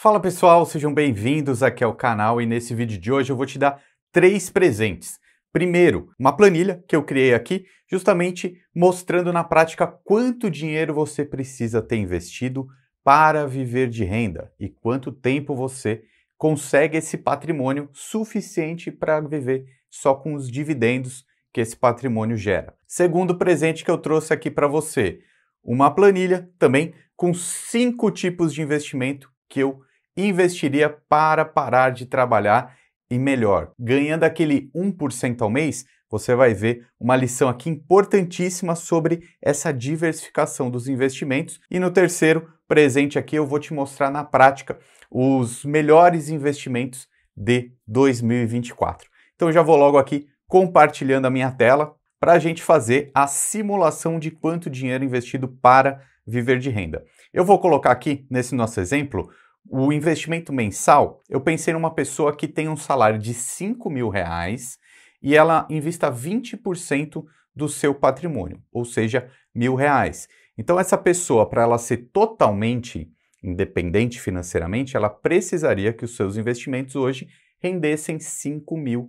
Fala pessoal, sejam bem-vindos aqui ao canal e nesse vídeo de hoje eu vou te dar 3 presentes. Primeiro, uma planilha que eu criei aqui justamente mostrando na prática quanto dinheiro você precisa ter investido para viver de renda e quanto tempo você consegue esse patrimônio suficiente para viver só com os dividendos que esse patrimônio gera. Segundo presente que eu trouxe aqui para você, uma planilha também com 5 tipos de investimento que eu investiria para parar de trabalhar e melhor, ganhando aquele 1% ao mês, você vai ver uma lição aqui importantíssima sobre essa diversificação dos investimentos. E no terceiro presente aqui eu vou te mostrar na prática os melhores investimentos de 2024. Então eu já vou logo aqui compartilhando a minha tela para a gente fazer a simulação de quanto dinheiro investido para viver de renda. Eu vou colocar aqui nesse nosso exemplo o investimento mensal. Eu pensei numa pessoa que tem um salário de R$5.000 e ela invista 20% do seu patrimônio, ou seja, R$1.000. Então essa pessoa, para ela ser totalmente independente financeiramente, ela precisaria que os seus investimentos hoje rendessem R$5.000.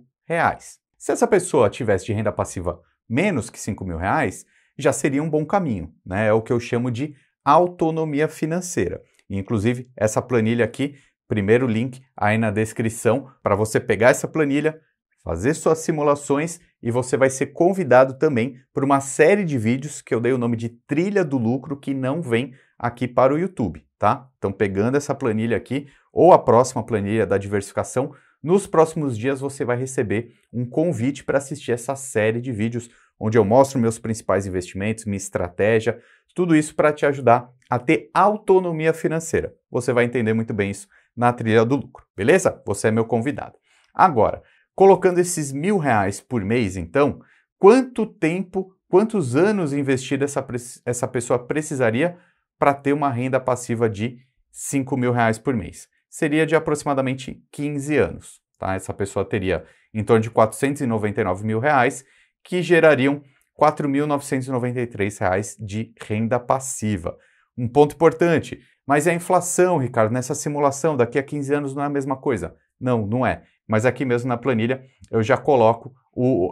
Se essa pessoa tivesse de renda passiva menos que R$5.000, já seria um bom caminho, né? É o que eu chamo de autonomia financeira. Inclusive, essa planilha aqui, primeiro link aí na descrição para você pegar essa planilha, fazer suas simulações e você vai ser convidado também por uma série de vídeos que eu dei o nome de Trilha do Lucro que não vem aqui para o YouTube, tá? Então, pegando essa planilha aqui ou a próxima planilha da diversificação, nos próximos dias você vai receber um convite para assistir essa série de vídeos onde eu mostro meus principais investimentos, minha estratégia, tudo isso para te ajudar a ter autonomia financeira. Você vai entender muito bem isso na Trilha do Lucro, beleza? Você é meu convidado. Agora, colocando esses R$1.000 por mês, então, quanto tempo, quantos anos investido essa pessoa precisaria para ter uma renda passiva de R$5.000 por mês? Seria de aproximadamente 15 anos, tá? Essa pessoa teria em torno de R$499.000, que gerariam R$4.993 de renda passiva. Um ponto importante, mas é a inflação, Ricardo, nessa simulação, daqui a 15 anos não é a mesma coisa. Não, não é. Mas aqui mesmo na planilha eu já coloco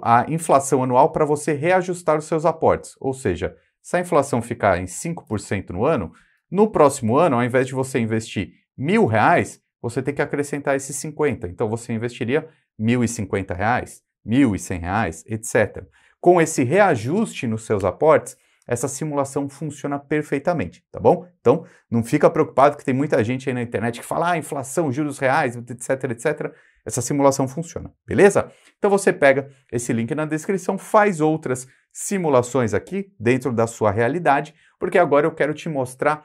a inflação anual para você reajustar os seus aportes. Ou seja, se a inflação ficar em 5% no ano, no próximo ano, ao invés de você investir R$1.000, você tem que acrescentar esses 50. Então você investiria R$1.050, R$1.100, etc. Com esse reajuste nos seus aportes, essa simulação funciona perfeitamente, tá bom? Então, não fica preocupado que tem muita gente aí na internet que fala, inflação, juros reais, etc, etc. Essa simulação funciona, beleza? Então você pega esse link na descrição, faz outras simulações aqui dentro da sua realidade, porque agora eu quero te mostrar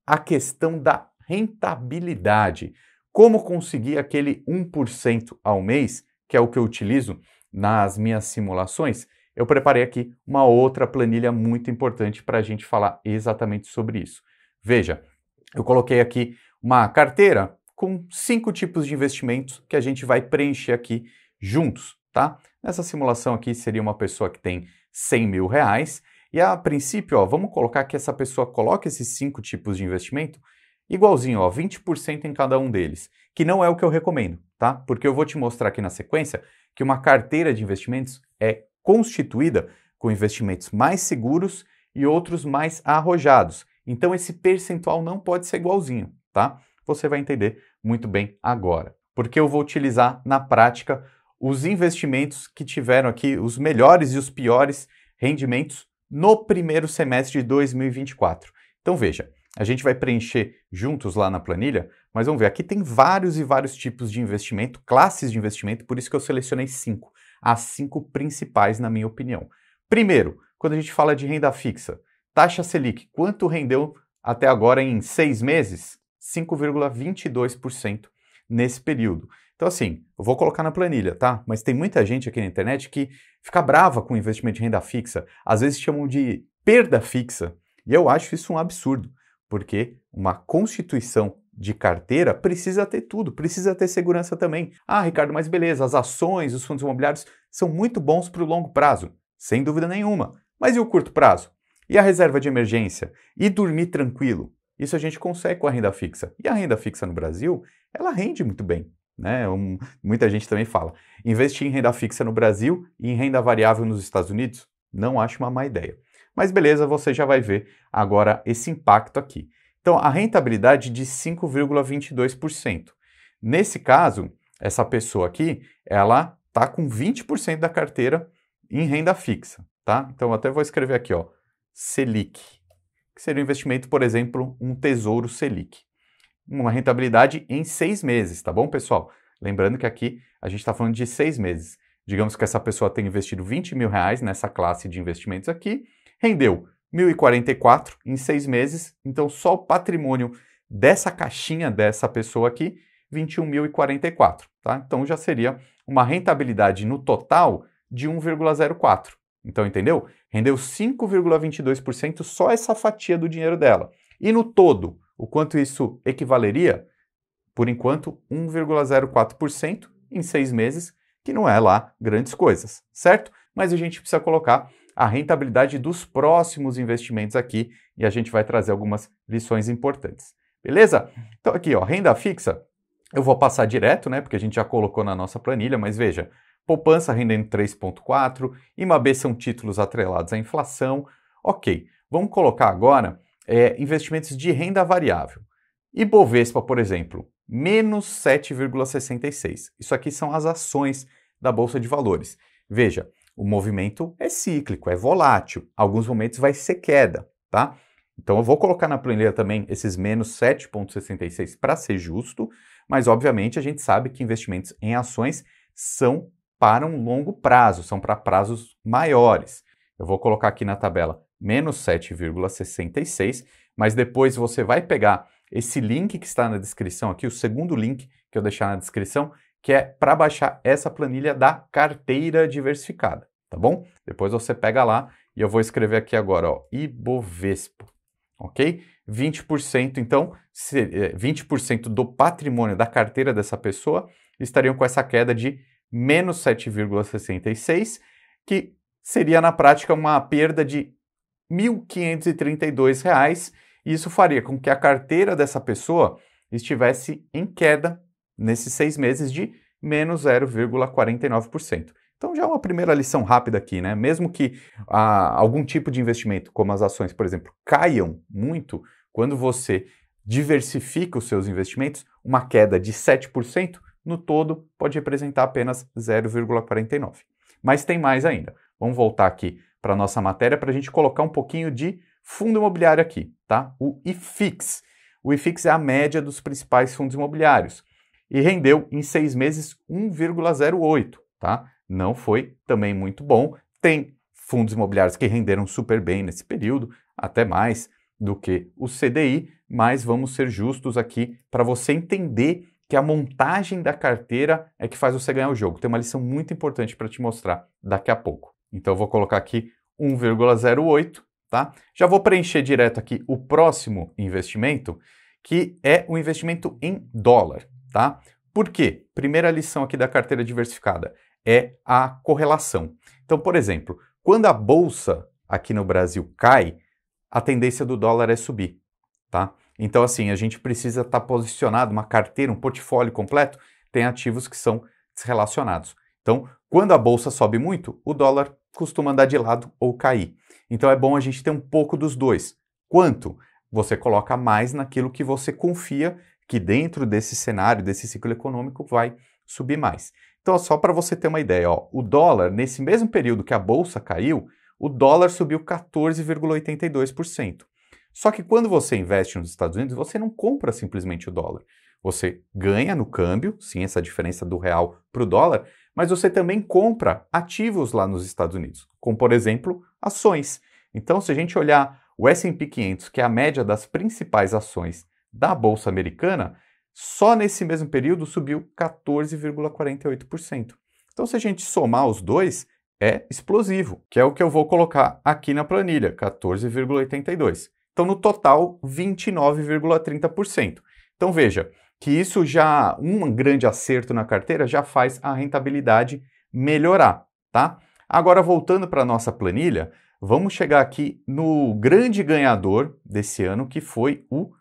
a questão da rentabilidade. Como conseguir aquele 1% ao mês, que é o que eu utilizo nas minhas simulações. Eu preparei aqui uma outra planilha muito importante para a gente falar exatamente sobre isso. Veja, eu coloquei aqui uma carteira com 5 tipos de investimentos que a gente vai preencher aqui juntos, tá? Nessa simulação aqui seria uma pessoa que tem R$100.000 e a princípio, vamos colocar que essa pessoa coloque esses 5 tipos de investimento igualzinho, 20% em cada um deles, que não é o que eu recomendo, tá? Porque eu vou te mostrar aqui na sequência que uma carteira de investimentos é constituída com investimentos mais seguros e outros mais arrojados. Então esse percentual não pode ser igualzinho, tá? Você vai entender muito bem agora. Porque eu vou utilizar na prática os investimentos que tiveram aqui os melhores e os piores rendimentos no primeiro semestre de 2024. Então veja, a gente vai preencher juntos lá na planilha, mas vamos ver, aqui tem vários e vários tipos de investimento, classes de investimento, por isso que eu selecionei 5. As 5 principais, na minha opinião. Primeiro, quando a gente fala de renda fixa, taxa Selic, quanto rendeu até agora em 6 meses? 5,22% nesse período. Então assim, eu vou colocar na planilha, tá? Mas tem muita gente aqui na internet que fica brava com o investimento de renda fixa, às vezes chamam de perda fixa, e eu acho isso um absurdo. Porque uma constituição de carteira precisa ter tudo, precisa ter segurança também. Ricardo, mas beleza, as ações, os fundos imobiliários são muito bons para o longo prazo, sem dúvida nenhuma. Mas e o curto prazo? E a reserva de emergência? E dormir tranquilo? Isso a gente consegue com a renda fixa. E a renda fixa no Brasil, ela rende muito bem, né? Muita gente também fala, investir em renda fixa no Brasil e em renda variável nos Estados Unidos, não acho uma má ideia. Mas beleza, você já vai ver agora esse impacto aqui. Então, a rentabilidade de 5,22%. Nesse caso, essa pessoa aqui, ela está com 20% da carteira em renda fixa, tá? Então, eu até vou escrever aqui, ó, Selic, que seria um investimento, por exemplo, um Tesouro Selic. Uma rentabilidade em 6 meses, tá bom, pessoal? Lembrando que aqui a gente está falando de 6 meses. Digamos que essa pessoa tenha investido R$20.000 nessa classe de investimentos aqui, rendeu 1.044 em 6 meses, então só o patrimônio dessa caixinha dessa pessoa aqui, 21.044, tá? Então já seria uma rentabilidade no total de 1,04. Então, entendeu? Rendeu 5,22% só essa fatia do dinheiro dela. E no todo, o quanto isso equivaleria? Por enquanto, 1,04% em 6 meses, que não é lá grandes coisas, certo? Mas a gente precisa colocar a rentabilidade dos próximos investimentos aqui e a gente vai trazer algumas lições importantes. Beleza? Então aqui, ó, renda fixa, eu vou passar direto, né, porque a gente já colocou na nossa planilha, mas veja, poupança rendendo 3,4%, IMAB são títulos atrelados à inflação. Ok, vamos colocar agora investimentos de renda variável. Ibovespa, por exemplo, menos 7,66%. Isso aqui são as ações da Bolsa de Valores. Veja, o movimento é cíclico, é volátil. Alguns momentos vai ser queda, tá? Então eu vou colocar na planilha também esses menos 7,66 para ser justo, mas obviamente a gente sabe que investimentos em ações são para um longo prazo, são para prazos maiores. Eu vou colocar aqui na tabela menos 7,66, mas depois você vai pegar esse link que está na descrição aqui, o segundo link que eu deixar na descrição, que é para baixar essa planilha da carteira diversificada, tá bom? Depois você pega lá e eu vou escrever aqui agora, ó, Ibovespa, ok? 20%, então, 20% do patrimônio da carteira dessa pessoa estariam com essa queda de menos 7,66, que seria na prática uma perda de R$ 1.532, e isso faria com que a carteira dessa pessoa estivesse em queda nesses 6 meses de menos 0,49%. Então já é uma primeira lição rápida aqui, né? Mesmo que algum tipo de investimento, como as ações, por exemplo, caiam muito, quando você diversifica os seus investimentos, uma queda de 7%, no todo pode representar apenas 0,49%. Mas tem mais ainda. Vamos voltar aqui para a nossa matéria para a gente colocar um pouquinho de fundo imobiliário aqui, tá? O IFIX. O IFIX é a média dos principais fundos imobiliários e rendeu em 6 meses 1,08, tá? Não foi também muito bom. Tem fundos imobiliários que renderam super bem nesse período, até mais do que o CDI, mas vamos ser justos aqui para você entender que a montagem da carteira é que faz você ganhar o jogo. Tem uma lição muito importante para te mostrar daqui a pouco. Então eu vou colocar aqui 1,08, tá? Já vou preencher direto aqui o próximo investimento, que é o investimento em dólar, tá? Por quê? Primeira lição aqui da carteira diversificada é a correlação. Então, por exemplo, quando a bolsa aqui no Brasil cai, a tendência do dólar é subir, tá? Então, assim, a gente precisa estar posicionado, uma carteira, um portfólio completo, tem ativos que são desrelacionados. Então, quando a bolsa sobe muito, o dólar costuma andar de lado ou cair. Então, é bom a gente ter um pouco dos dois. Quanto? Você coloca mais naquilo que você confia que dentro desse cenário, desse ciclo econômico, vai subir mais. Então, só para você ter uma ideia, ó, o dólar, nesse mesmo período que a bolsa caiu, o dólar subiu 14,82%. Só que quando você investe nos Estados Unidos, você não compra simplesmente o dólar. Você ganha no câmbio, sim, essa diferença do real para o dólar, mas você também compra ativos lá nos Estados Unidos, como, por exemplo, ações. Então, se a gente olhar o S&P 500, que é a média das principais ações da Bolsa Americana, só nesse mesmo período subiu 14,48%. Então, se a gente somar os dois, é explosivo, que é o que eu vou colocar aqui na planilha, 14,82%. Então, no total, 29,30%. Então, veja que isso já, um grande acerto na carteira, já faz a rentabilidade melhorar, tá? Agora, voltando para a nossa planilha, vamos chegar aqui no grande ganhador desse ano, que foi o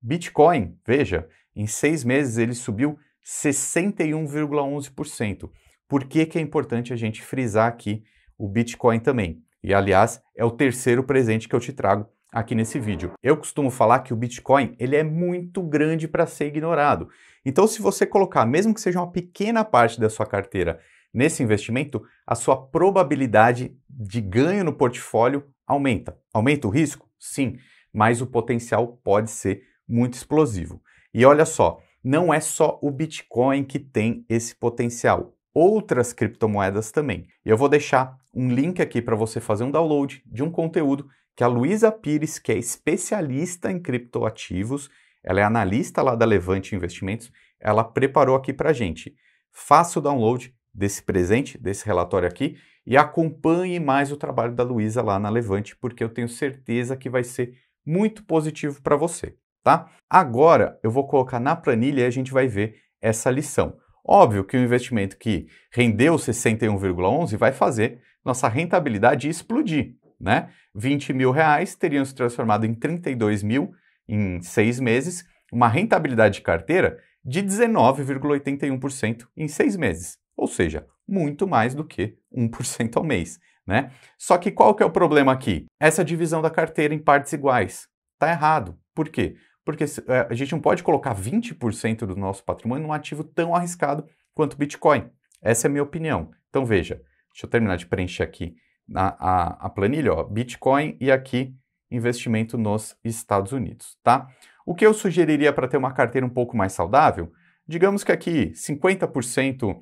Bitcoin, veja, em 6 meses ele subiu 61,11%. Por que que é importante a gente frisar aqui o Bitcoin também? E, aliás, é o terceiro presente que eu te trago aqui nesse vídeo. Eu costumo falar que o Bitcoin ele é muito grande para ser ignorado. Então, se você colocar, mesmo que seja uma pequena parte da sua carteira nesse investimento, a sua probabilidade de ganho no portfólio aumenta. Aumenta o risco? Sim, mas o potencial pode ser muito explosivo. E olha só, não é só o Bitcoin que tem esse potencial. Outras criptomoedas também. Eu vou deixar um link aqui para você fazer um download de um conteúdo que a Luísa Pires, que é especialista em criptoativos, ela é analista lá da Levante Investimentos, ela preparou aqui para a gente. Faça o download desse presente, desse relatório aqui, e acompanhe mais o trabalho da Luísa lá na Levante, porque eu tenho certeza que vai ser muito positivo para você, tá? Agora eu vou colocar na planilha e a gente vai ver essa lição. Óbvio que o investimento que rendeu 61,11 vai fazer nossa rentabilidade explodir, né? 20 mil reais teriam se transformado em 32 mil em 6 meses, uma rentabilidade de carteira de 19,81% em 6 meses, ou seja, muito mais do que 1% ao mês, né? Só que qual que é o problema aqui? Essa divisão da carteira em partes iguais. Tá errado. Por quê? Porque a gente não pode colocar 20% do nosso patrimônio num ativo tão arriscado quanto o Bitcoin. Essa é a minha opinião. Então veja, deixa eu terminar de preencher aqui a planilha, ó, Bitcoin e aqui investimento nos Estados Unidos, tá? O que eu sugeriria para ter uma carteira um pouco mais saudável? Digamos que aqui 50%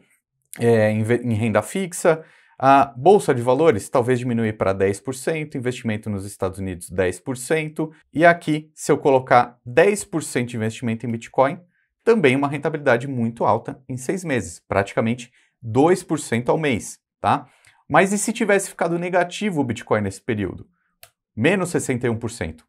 em renda fixa, a bolsa de valores talvez diminuir para 10%, investimento nos Estados Unidos 10%, e aqui, se eu colocar 10% de investimento em Bitcoin, também uma rentabilidade muito alta em 6 meses, praticamente 2% ao mês, tá? Mas e se tivesse ficado negativo o Bitcoin nesse período? Menos 61%.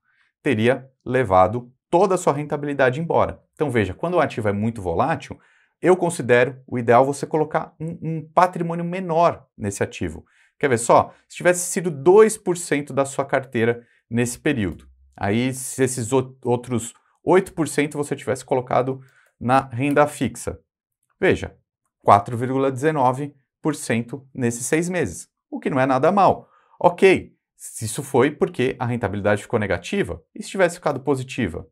Teria levado toda a sua rentabilidade embora. Então veja, quando o ativo é muito volátil, eu considero o ideal você colocar um patrimônio menor nesse ativo. Quer ver só? Se tivesse sido 2% da sua carteira nesse período, aí se esses outros 8% você tivesse colocado na renda fixa. Veja, 4,19% nesses 6 meses, o que não é nada mal. Ok, isso foi porque a rentabilidade ficou negativa, e se tivesse ficado positiva?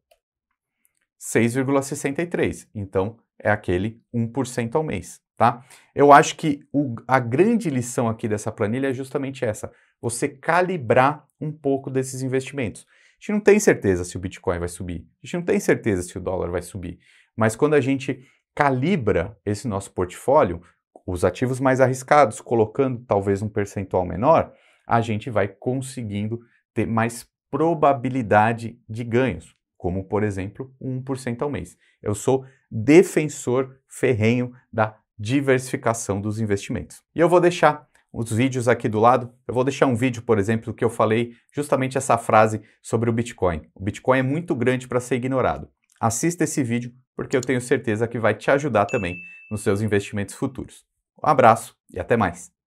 6,63%. Então, é aquele 1% ao mês, tá? Eu acho que a grande lição aqui dessa planilha é justamente essa, você calibrar um pouco desses investimentos. A gente não tem certeza se o Bitcoin vai subir, a gente não tem certeza se o dólar vai subir, mas quando a gente calibra esse nosso portfólio, os ativos mais arriscados, colocando talvez um percentual menor, a gente vai conseguindo ter mais probabilidade de ganhos, como, por exemplo, 1% ao mês. Eu sou defensor ferrenho da diversificação dos investimentos. E eu vou deixar os vídeos aqui do lado. Eu vou deixar um vídeo, por exemplo, que eu falei justamente essa frase sobre o Bitcoin. O Bitcoin é muito grande para ser ignorado. Assista esse vídeo, porque eu tenho certeza que vai te ajudar também nos seus investimentos futuros. Um abraço e até mais!